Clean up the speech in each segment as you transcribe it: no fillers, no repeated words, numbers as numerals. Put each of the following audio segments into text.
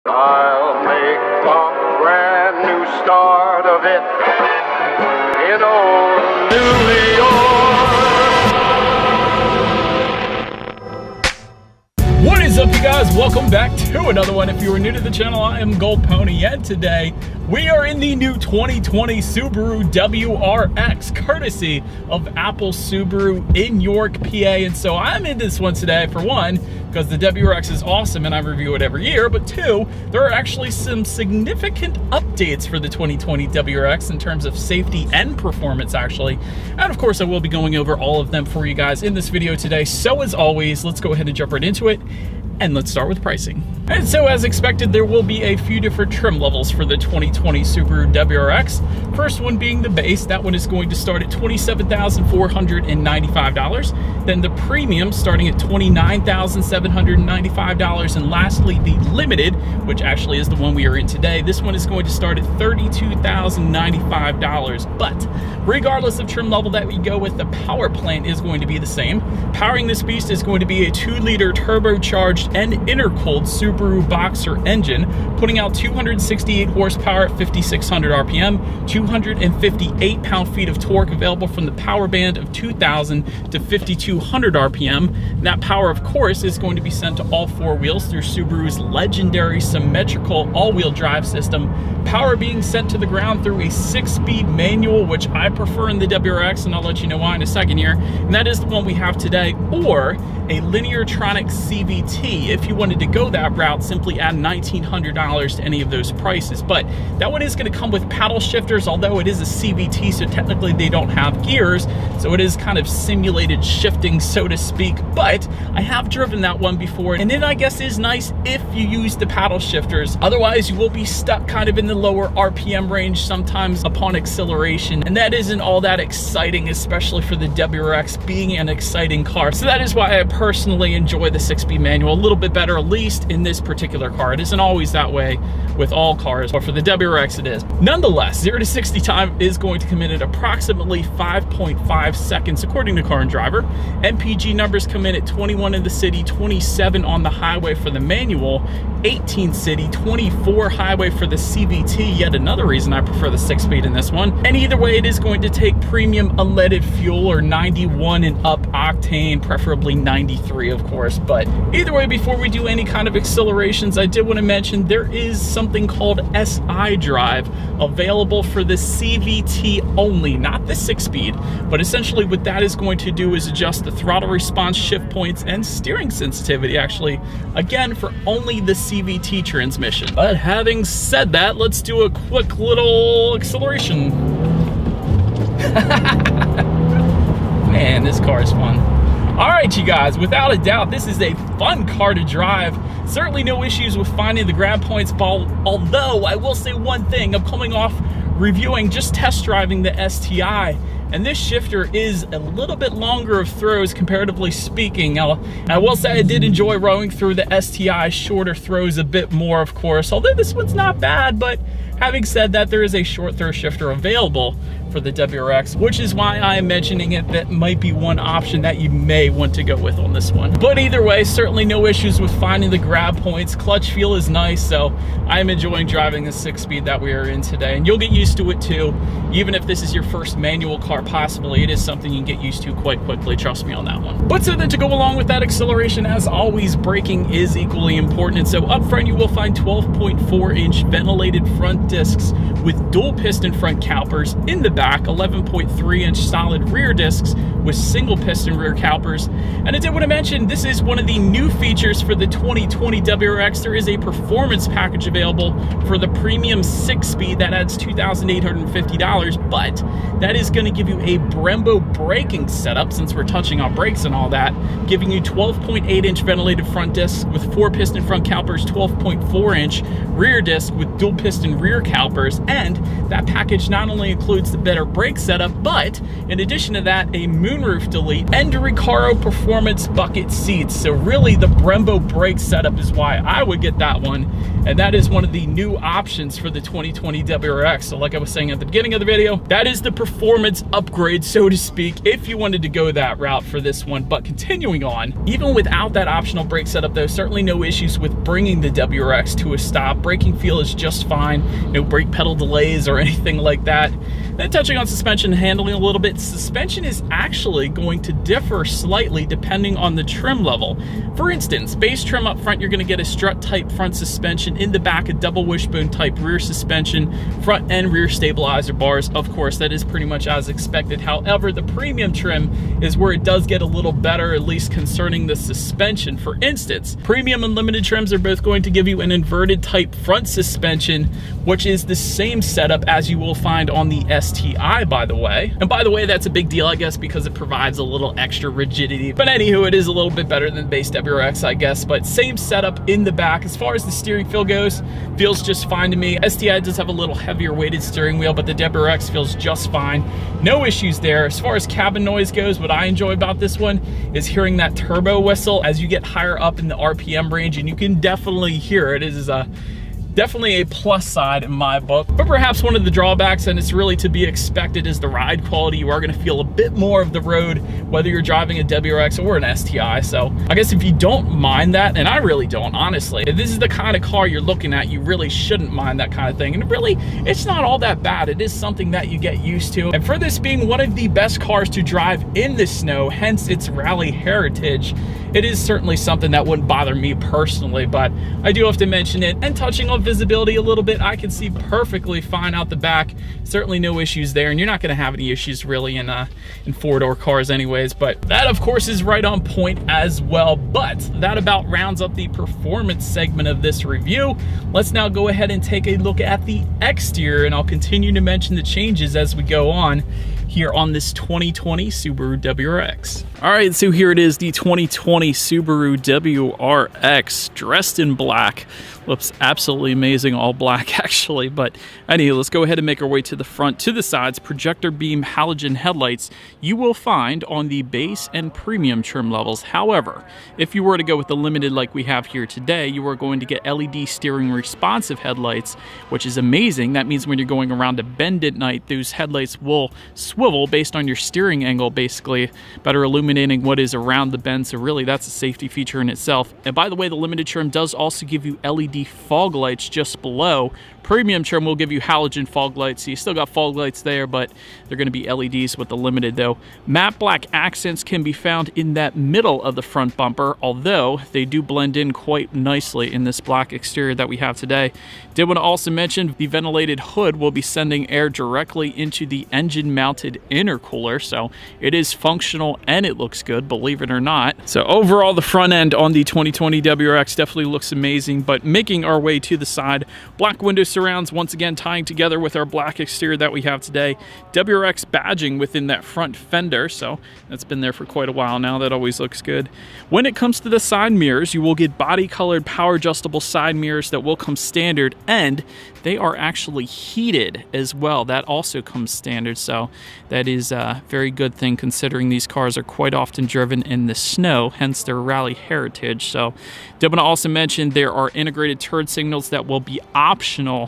I'll make a brand new start of it in old New York. What is up, you guys? Welcome back to another one. If you are new to the channel, I am Gold Pony, and today we are in the new 2020 Subaru WRX, courtesy of Apple Subaru in York, PA. And so I'm in this one today, for one, because the WRX is awesome and I review it every year, but two, there are actually some significant updates for the 2020 WRX in terms of safety and performance, actually. And of course, I will be going over all of them for you guys in this video today. So as always, let's go ahead and jump right into it. And let's start with pricing. And so as expected, there will be a few different trim levels for the 2020 Subaru WRX. First one being the base. That one is going to start at $27,495. Then the premium starting at $29,795. And lastly, the limited, which actually is the one we are in today. This one is going to start at $32,095. But regardless of trim level that we go with, the power plant is going to be the same. Powering this beast is going to be a 2-liter turbocharged and intercooled Subaru Boxer engine, putting out 268 horsepower at 5,600 RPM, 258 pound-feet of torque available from the power band of 2,000 to 5,200 RPM. And that power, of course, is going to be sent to all four wheels through Subaru's legendary symmetrical all-wheel drive system, power being sent to the ground through a 6-speed manual, which I prefer in the WRX, and I'll let you know why in a second here. And that is the one we have today, or a Lineartronic CVT. If you wanted to go that route, simply add $1,900 to any of those prices. But that one is going to come with paddle shifters, although it is a CVT, so technically they don't have gears, so it is kind of simulated shifting, so to speak. But I have driven that one before, and it, I guess, is nice if you use the paddle shifters. Otherwise, you will be stuck kind of in the lower RPM range sometimes upon acceleration, and that isn't all that exciting, especially for the WRX being an exciting car. So that is why I personally enjoy the 6-speed manual a little bit better, at least in this particular car. It isn't always that way with all cars, but for the WRX it is. Nonetheless, 0 to 60 time is going to come in at approximately 5.5 seconds according to Car and Driver. MPG numbers come in at 21 in the city, 27 on the highway for the manual, 18 city, 24 highway for the CVT, yet another reason I prefer the 6-speed in this one. And either way, it is going to take premium unleaded fuel, or 91 and up octane, preferably 93, of course. But either way, before we do any kind of accelerations, I did want to mention there is something called SI drive available for the CVT only, not the 6-speed. But essentially what that is going to do is adjust the throttle response, shift points, and steering sensitivity, actually, again, for only the CVT transmission. But having said that, let's do a quick little acceleration. Man, this car is fun. All right, you guys, without a doubt, this is a fun car to drive. Certainly no issues with finding the grab points, although I will say one thing. I'm coming off reviewing, just test driving the STI, and this shifter is a little bit longer of throws, comparatively speaking. I will say I did enjoy rowing through the STI shorter throws a bit more, of course, although this one's not bad. But having said that, there is a short throw shifter available for the WRX, which is why I am mentioning it. That might be one option that you may want to go with on this one. But either way, certainly no issues with finding the grab points. Clutch feel is nice, so I am enjoying driving the 6-speed that we are in today, and you'll get used to it too. Even if this is your first manual car, possibly, it is something you can get used to quite quickly, trust me on that one. But so then, to go along with that acceleration, as always, braking is equally important. And so up front, you will find 12.4-inch ventilated front discs with dual piston front calipers. In the back, 11.3-inch solid rear discs with single piston rear calipers. And I did want to mention, this is one of the new features for the 2020 WRX. There is a performance package available for the premium 6-speed that adds $2,850, but that is going to give you a Brembo braking setup, since we're touching on brakes and all that, giving you 12.8-inch ventilated front discs with 4-piston front calipers, 12.4-inch rear disc with dual piston rear calipers, and that package not only includes the better brake setup, but in addition to that, a moonroof delete and a Recaro Performance bucket seats. So really the Brembo brake setup is why I would get that one, and that is one of the new options for the 2020 WRX. So like I was saying at the beginning of the video, that is the performance upgrade, so to speak, if you wanted to go that route for this one. But continuing on, even without that optional brake setup though, certainly no issues with bringing the WRX to a stop. Braking feel is just fine, no brake pedal delays or anything like that. Then touching on suspension and handling a little bit, suspension is actually going to differ slightly depending on the trim level. For instance, base trim up front, you're going to get a strut type front suspension. In the back, a double wishbone type rear suspension, front and rear stabilizer bars. Of course, that is pretty much as expected. However, the premium trim is where it does get a little better, at least concerning the suspension. For instance, premium and limited trims are both going to give you an inverted type front suspension, which is the same setup as you will find on the STI, by the way. And by the way, that's a big deal, I guess, because it provides a little extra rigidity. But anywho, it is a little bit better than base WRX, I guess. But same setup in the back. As far as the steering feel goes, feels just fine to me. STI does have a little heavier weighted steering wheel, but the WRX feels just fine. No issues there. As far as cabin noise goes, what I enjoy about this one is hearing that turbo whistle as you get higher up in the RPM range, and you can definitely hear it. It is definitely a plus side in my book. But perhaps one of the drawbacks, and it's really to be expected, is the ride quality. You are going to feel a bit more of the road whether you're driving a WRX or an STI. So I guess if you don't mind that, and I really don't, honestly, if this is the kind of car you're looking at, you really shouldn't mind that kind of thing. And really, it's not all that bad. It is something that you get used to. And for this being one of the best cars to drive in the snow, hence its rally heritage, it is certainly something that wouldn't bother me personally, but I do have to mention it. And touching on visibility a little bit, I can see perfectly fine out the back. Certainly no issues there, and you're not going to have any issues really in four-door cars anyways. But that, of course, is right on point as well. But that about rounds up the performance segment of this review. Let's now go ahead and take a look at the exterior, and I'll continue to mention the changes as we go on here on this 2020 Subaru WRX. All right, so here it is, the 2020 Subaru WRX, dressed in black. Looks absolutely amazing, all black actually. But anyway, let's go ahead and make our way to the front. To the sides, projector beam halogen headlights you will find on the base and premium trim levels. However, if you were to go with the limited like we have here today, you are going to get LED steering responsive headlights, which is amazing. That means when you're going around a bend at night, those headlights will swivel based on your steering angle, basically, better illuminating what is around the bend. So really, that's a safety feature in itself. And by the way, the limited trim does also give you LED fog lights just below. Premium trim will give you halogen fog lights, so you still got fog lights there, but they're going to be LEDs with the limited though. Matte black accents can be found in that middle of the front bumper, although they do blend in quite nicely in this black exterior that we have today. Did want to also mention the ventilated hood will be sending air directly into the engine mounted intercooler, so it is functional and it looks good, believe it or not. So overall, the front end on the 2020 WRX definitely looks amazing. But making our way to the side, black window surrounds once again tying together with our black exterior that we have today. WRX badging within that front fender, so that's been there for quite a while now. That always looks good. When it comes to the side mirrors, you will get body colored power adjustable side mirrors that will come standard, and they are actually heated as well. That also comes standard, so that is a very good thing considering these cars are quite often driven in the snow, hence their rally heritage. So did want to also mention there are integrated turn signals that will be optional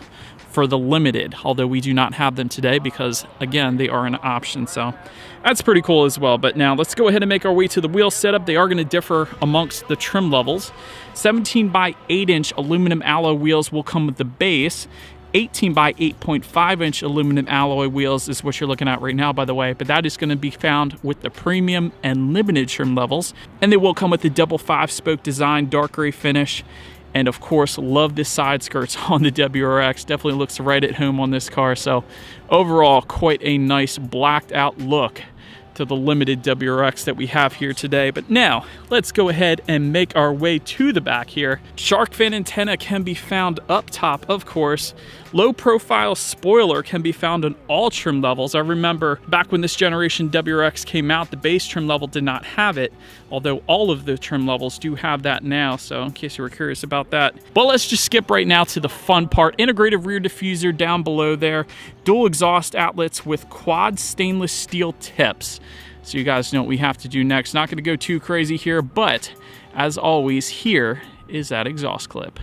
for the limited, although we do not have them today because, again, they are an option. So that's pretty cool as well. But now let's go ahead and make our way to the wheel setup. They are going to differ amongst the trim levels. 17 by 8 inch aluminum alloy wheels will come with the base. 18 by 8.5 inch aluminum alloy wheels is what you're looking at right now, by the way, but that is going to be found with the premium and limited trim levels. And they will come with the double 5-spoke design, dark gray finish. And of course, love the side skirts on the WRX. Definitely looks right at home on this car. So overall, quite a nice blacked out look to the limited WRX that we have here today. But now, let's go ahead and make our way to the back here. Shark fin antenna can be found up top, of course. Low profile spoiler can be found on all trim levels. I remember back when this generation WRX came out, the base trim level did not have it, although all of the trim levels do have that now, so in case you were curious about that. But let's just skip right now to the fun part. Integrated rear diffuser down below there. Dual exhaust outlets with quad stainless steel tips. So you guys know what we have to do next. Not going to go too crazy here, but as always, here is that exhaust clip.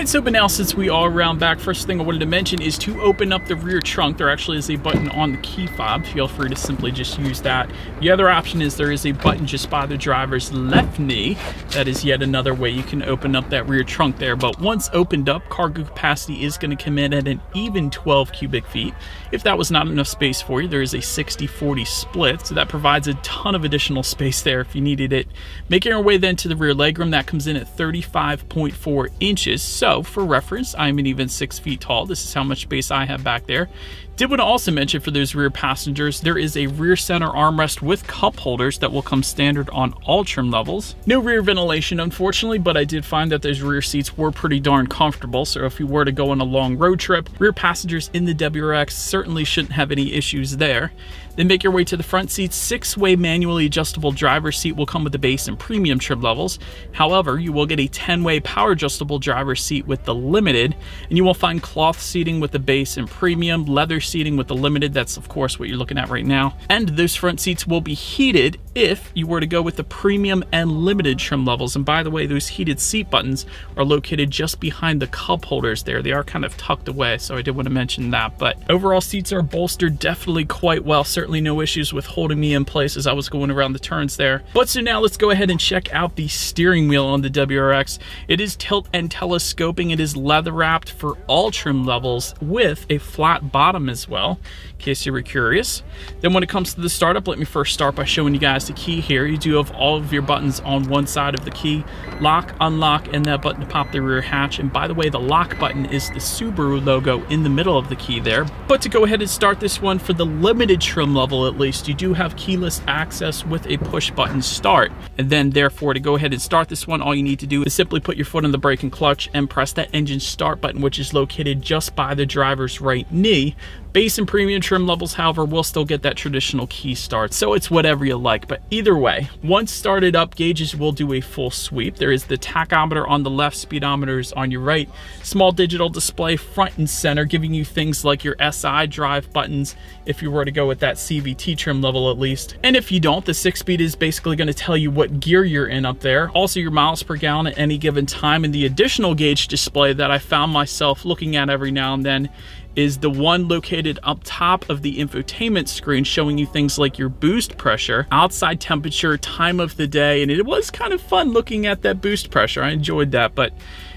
So, but now since we are around back, first thing I wanted to mention is to open up the rear trunk. There actually is a button on the key fob. Feel free to simply just use that. The other option is there is a button just by the driver's left knee. That is yet another way you can open up that rear trunk there. But once opened up, cargo capacity is going to come in at an even 12 cubic feet. If that was not enough space for you, there is a 60-40 split, so that provides a ton of additional space there if you needed it. Making our way then to the rear legroom, that comes in at 35.4 inches. So for reference, I'm an even 6 feet tall. This is how much space I have back there. Did want to also mention for those rear passengers, there is a rear center armrest with cup holders that will come standard on all trim levels. No rear ventilation, unfortunately, but I did find that those rear seats were pretty darn comfortable. So if you were to go on a long road trip, rear passengers in the WRX certainly shouldn't have any issues there. Then make your way to the front seats. 6-way manually adjustable driver's seat will come with the base and premium trim levels. However, you will get a 10-way power adjustable driver's seat with the limited, and you will find cloth seating with the base and premium, leather seating with the limited. That's of course what you're looking at right now. And those front seats will be heated if you were to go with the premium and limited trim levels. And by the way, those heated seat buttons are located just behind the cup holders there. They are kind of tucked away, so I did want to mention that. But overall, seats are bolstered definitely quite well. Certainly no issues with holding me in place as I was going around the turns there. But so now let's go ahead and check out the steering wheel on the WRX. It is tilt and telescoping. It is leather wrapped for all trim levels with a flat bottom as well, in case you were curious. Then when it comes to the startup, let me first start by showing you guys the key here. You do have all of your buttons on one side of the key. Lock, unlock, and that button to pop the rear hatch. And by the way, the lock button is the Subaru logo in the middle of the key there. But to go ahead and start this one for the limited trim level at least, you do have keyless access with a push button start. And then therefore, to go ahead and start this one, all you need to do is simply put your foot on the brake and clutch and press that engine start button, which is located just by the driver's right knee. Base and premium trim levels, however, will still get that traditional key start, so it's whatever you like. But either way, once started up, gauges will do a full sweep. There is the tachometer on the left, speedometers on your right, small digital display front and center, giving you things like your SI drive buttons if you were to go with that CVT trim level at least. And if you don't, the 6-speed is basically going to tell you what gear you're in up there. Also your miles per gallon at any given time. And the additional gauge display that I found myself looking at every now and then is the one located up top of the infotainment screen, showing you things like your boost pressure, outside temperature, time of the day, and it was kind of fun looking at that boost pressure. I enjoyed that, but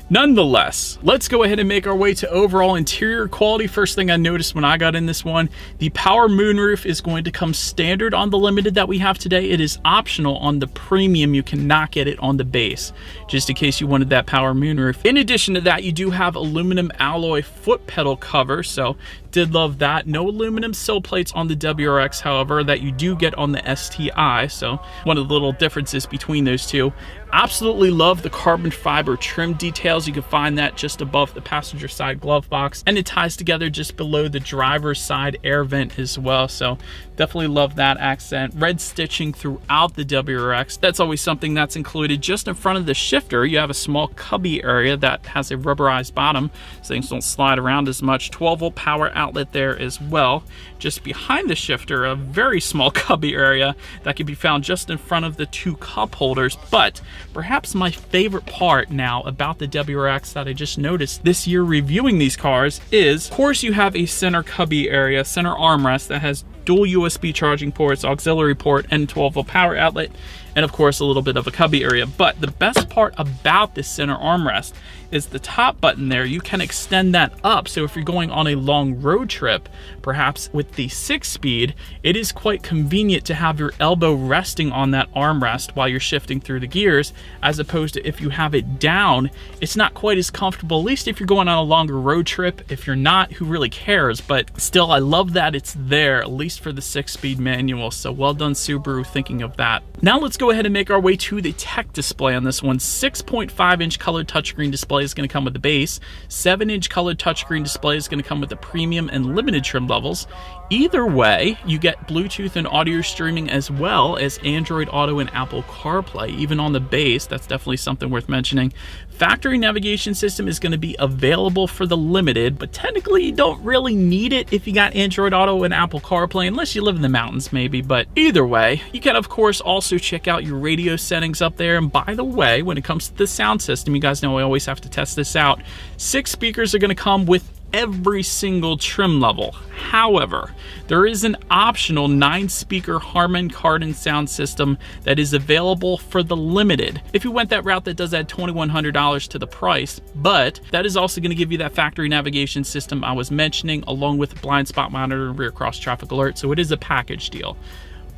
nonetheless, let's go ahead and make our way to overall interior quality. First thing I noticed when I got in this one, the power moonroof is going to come standard on the limited that we have today. It is optional on the premium. You cannot get it on the base, just in case you wanted that power moonroof. In addition to that, you do have aluminum alloy foot pedal cover, so did love that. No aluminum sill plates on the WRX, however, that you do get on the STI, so one of the little differences between those two. Absolutely love the carbon fiber trim details. You can find that just above the passenger side glove box, and it ties together just below the driver's side air vent as well, so definitely love that accent. Red stitching throughout the WRX. That's always something that's included. Just in front of the shifter, you have a small cubby area that has a rubberized bottom, so things don't slide around as much. 12-volt power outlet there as well. Just behind the shifter, a very small cubby area that can be found just in front of the two cup holders. But perhaps my favorite part now about the WRX that I just noticed this year reviewing these cars is, of course, you have a center cubby area, center armrest that has dual USB charging ports, auxiliary port, and 12-volt power outlet, and of course a little bit of a cubby area. But the best part about this center armrest is the top button there. You can extend that up, so if you're going on a long road trip, perhaps with the 6-speed, it is quite convenient to have your elbow resting on that armrest while you're shifting through the gears, as opposed to if you have it down, it's not quite as comfortable, at least if you're going on a longer road trip. If you're not, who really cares? But still, I love that it's there, at least for the 6-speed manual, so well done Subaru thinking of that. Now let's go ahead and make our way to the tech display on this one. 6.5-inch colored touchscreen display is going to come with the base. 7-inch colored touchscreen display is going to come with the premium and limited trim levels. Either way, you get Bluetooth and audio streaming as well as Android Auto and Apple CarPlay. Even on the base, that's definitely something worth mentioning. Factory navigation system is going to be available for the limited, but technically you don't really need it if you got Android Auto and Apple CarPlay, unless you live in the mountains maybe. But either way, you can of course also check out your radio settings up there. And by the way, when it comes to the sound system, you guys know I always have to test this out. 6 speakers are going to come with every single trim level. However, there is an optional 9-speaker Harman Kardon sound system that is available for the limited. If you went that route, that does add $2,100 to the price, but that is also going to give you that factory navigation system I was mentioning, along with blind spot monitor and rear cross traffic alert, so it is a package deal.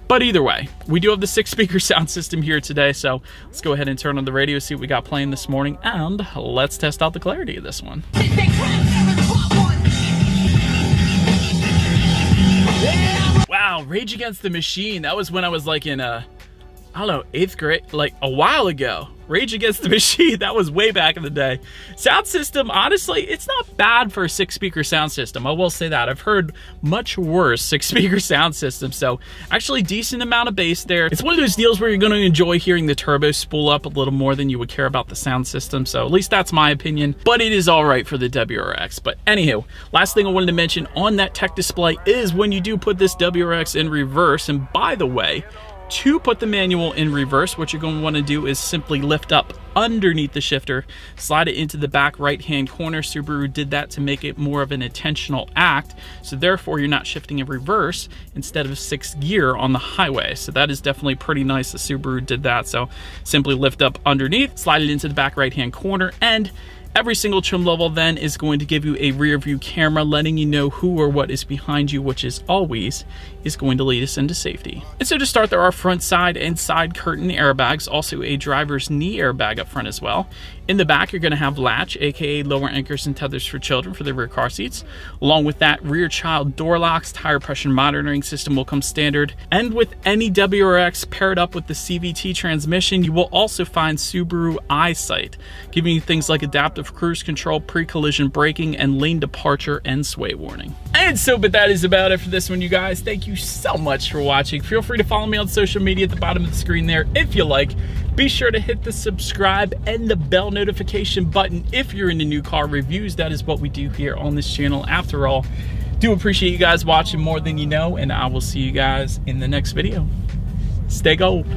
But either way, we do have the 6-speaker sound system here today, so let's go ahead and turn on the radio, see what we got playing this morning, and let's test out the clarity of this one. Wow, Rage Against the Machine. That was when I was like in I don't know, 8th grade, like a while ago. Rage Against the Machine, that was way back in the day. Sound system, honestly, it's not bad for a 6-speaker sound system. I will say that. I've heard much worse 6-speaker sound systems, so actually decent amount of bass there. It's one of those deals where you're going to enjoy hearing the turbo spool up a little more than you would care about the sound system, so at least that's my opinion, but it is all right for the WRX. But anywho, last thing I wanted to mention on that tech display is when you do put this WRX in reverse, and by the way, to put the manual in reverse, what you're going to want to do is simply lift up underneath the shifter, slide it into the back right-hand corner. Subaru did that to make it more of an intentional act, so therefore you're not shifting in reverse instead of 6th gear on the highway. So that is definitely pretty nice that Subaru did that. So simply lift up underneath, slide it into the back right-hand corner, and every single trim level then is going to give you a rear view camera letting you know who or what is behind you, which is always going to lead us into safety. And so to start, there are front, side, and side curtain airbags, also a driver's knee airbag up front as well. In the back, you're going to have latch, aka lower anchors and tethers for children for the rear car seats. Along with that, rear child door locks, tire pressure monitoring system will come standard. And with any WRX paired up with the CVT transmission, you will also find Subaru EyeSight, giving you things like adaptive cruise control, pre-collision braking, and lane departure and sway warning. And so, but that is about it for this one, you guys. Thank you so much for watching. Feel free to follow me on social media at the bottom of the screen there if you like. Be sure to hit the subscribe and the bell notification button if you're into new car reviews. That is what we do here on this channel. After all, do appreciate you guys watching more than you know, and I will see you guys in the next video. Stay gold.